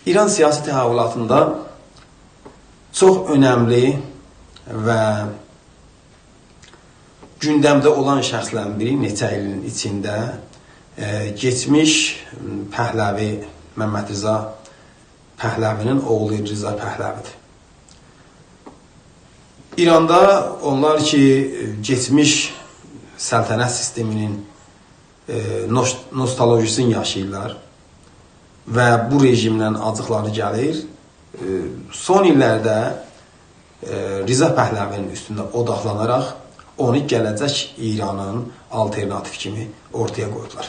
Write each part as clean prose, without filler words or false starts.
İran siyasi təhavülatında çox önəmli və gündəmdə olan şəxslərin biri neçə ilin içində geçmiş Pəhləvi Məmməd Rza Pəhləvinin oğlu Rza Pəhləvidir. İranda onlar ki, geçmiş səltənət sisteminin nostalojisini yaşayırlar və bu rejimdən acıqları gəlir. Son illərdə Rza Pəhləvinin üstündə odaqlanaraq onu gələcək İranın alternatif kimi ortaya qoydular.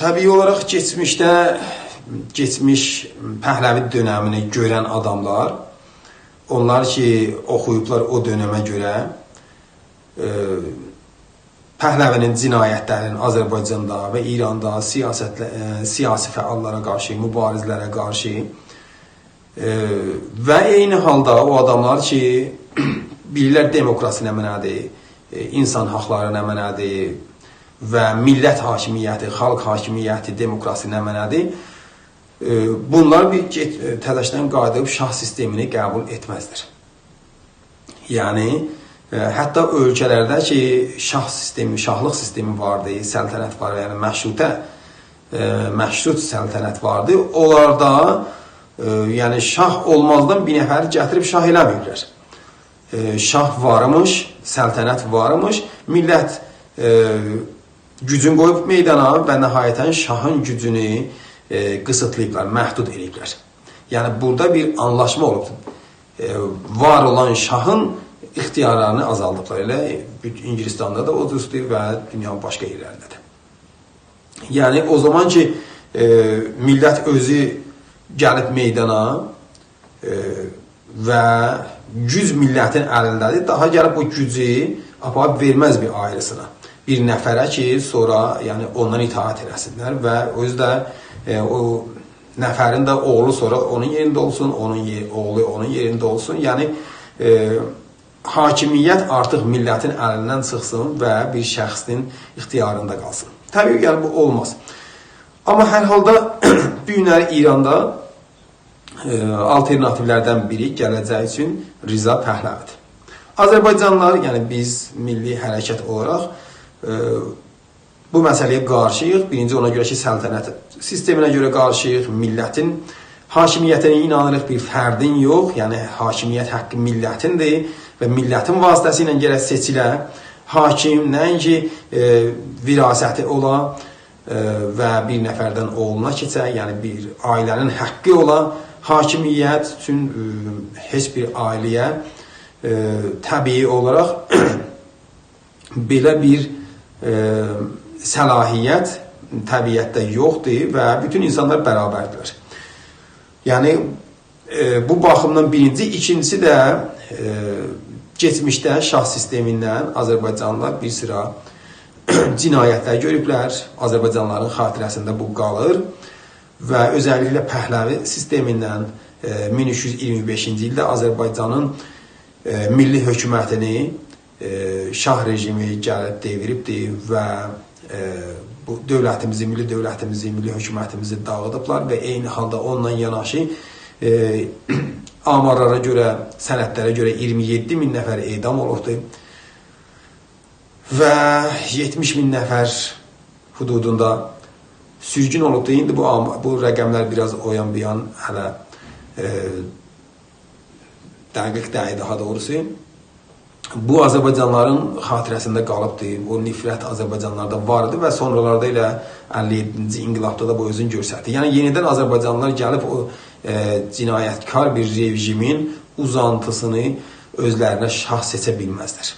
Təbii olaraq geçmiş Pəhləvi dönəmini görən adamlar, onlar ki, oxuyublar o dönəmə görə Pəhləvinin cinayətlərinin Azərbaycanda və İranda siyasi fəallara qarşı, mübarizlərə qarşı və eyni halda o adamlar ki, bilirlər demokrasi nə mənadır, insan haqları nə mənadır və millət hakimiyyəti, xalq hakimiyyəti, demokrasi nə mənadır, bunlar bir təlaşdan qayıdıb şah sistemini qəbul etməzdir. Yəni, hətta ölkələrdə ki, şahlıq sistemi vardı, səltənət var, yəni məşrut səltənət vardı, onlarda yəni şah olmazdan bir nəfəri gətirib şah eləməyiblər. Şah varmış, səltənət varmış, millət gücün qoyub meydana və nəhayətən şahın gücünü qısıtlayıblar, məhdud ediblər. Yəni, burada bir anlaşma olubdur. Var olan şahın ixtiyarlarını azaldıblar. Elə İngilistanda da o cüzdür və dünyanın başqa yerlərində də. Yəni, o zaman ki, millət özü gəlib meydana və güc millətin əlindədir, daha gəlib o gücü aparıb verməz bir ayrısına. Bir nəfərə ki, sonra yəni, ondan itaat eləsinlər və özü də o nəfərin də oğlu sonra onun yerində olsun, oğlu onun yerində olsun. Yəni, hakimiyyət artıq millətin əlindən çıxsın və bir şəxsin ixtiyarında qalsın. Təbii ki, bu olmaz. Amma hər halda bu günləri İranda alternativlərdən biri gələcək üçün Rza Pəhləvidir. Azərbaycanlılar, yəni biz milli hərəkət olaraq bu məsələyə qarşıyıq. Birinci ona görə ki, səltənət sisteminə görə qarşıyıq, millətin hakimiyyətinə inanırıq, bir fərdin yox, yəni hakimiyyət haqqı millətindir və millətin vasitəsilə gərək seçilə, hakim nəinki virasəti ola və bir nəfərdən oğluna keçə, yəni bir ailənin haqqı ola, hakimiyyət üçün heç bir ailəyə təbii olaraq belə bir səlahiyyət təbiətdə yoxdur və bütün insanlar bərabərdirlər. Yəni, bu baxımdan birinci, ikincisi də geçmişdə şah sistemindən Azərbaycanlılar bir sıra cinayətlər görüblər, Azərbaycanlıların xatirəsində bu qalır və özəlliklə Pəhləvi sistemindən 1325-ci ildə Azərbaycanın milli hökumətini şah rejimi gəlib deviribdir və bu dövlətimizi, milli hökumətimizi dağıdıblar və eyni halda onunla yanaşı amarlara görə, sənədlərə görə 27 min nəfər edam olubdur və 70 min nəfər hududunda sürgün olubdur. İndi bu rəqəmlər biraz oyan bir yan hələ dəqiq deyil, daha doğrusu. Bu Azərbaycanlıların xatirəsində qalıbdır. O nifrət Azərbaycanlılarda vardı və sonralarda ilə 57-ci inqilabda da bu özünü göstərdi. Yəni, yenidən Azərbaycanlılar gəlib o cinayətkar bir rejimin uzantısını özlərinə şah seçə bilməzlər.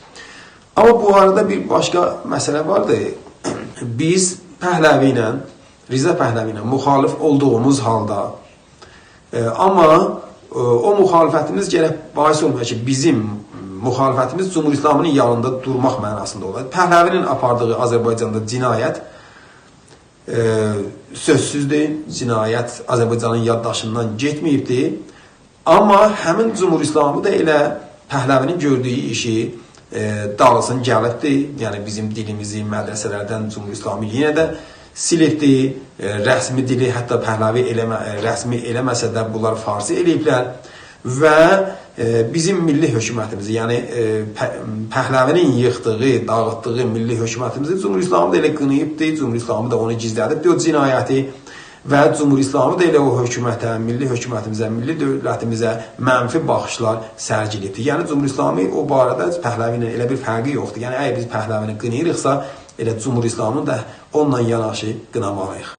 Amma bu arada bir başqa məsələ vardır. Biz Pəhləvi ilə, Rza Pəhləvi ilə müxalif olduğumuz halda, amma o müxalifətimiz gərək bahis olmuyor ki, bizim müxalifətimiz Cumhur İslamının yanında durmaq mənasında olur. Pəhləvinin apardığı Azərbaycanda cinayət sözsüzdür, cinayət Azərbaycanın yaddaşından getməyibdir. Amma həmin Cumhur İslamı da elə Pəhləvinin gördüyü işi dağılsın gəlibdir. Yəni bizim dilimizi mədrəsələrdən Cumhur İslamı yenə də silibdir, rəsmi dili hətta Pəhləvi rəsmi eləməsə də bunlar farsi eləyiblər və bizim milli hökumətimizi, yəni Pəhləvinin yıxdığı, dağıtdığı milli hökumətimizi Cumhur İslamı da elə qınayıbdır, Cumhur İslamı da onu gizlədibdir o cinayəti və Cumhur İslamı da elə o hökumətə, milli hökumətimizə, milli dövlətimizə mənfi baxışlar sərgilibdir. Yəni Cumhur İslamı o barədə Pəhləvi ilə elə bir fərqi yoxdur. Yəni əgər biz Pəhləvini qınayırıqsa, elə Cumhur İslamını da onunla yanaşı qınamalıyıq.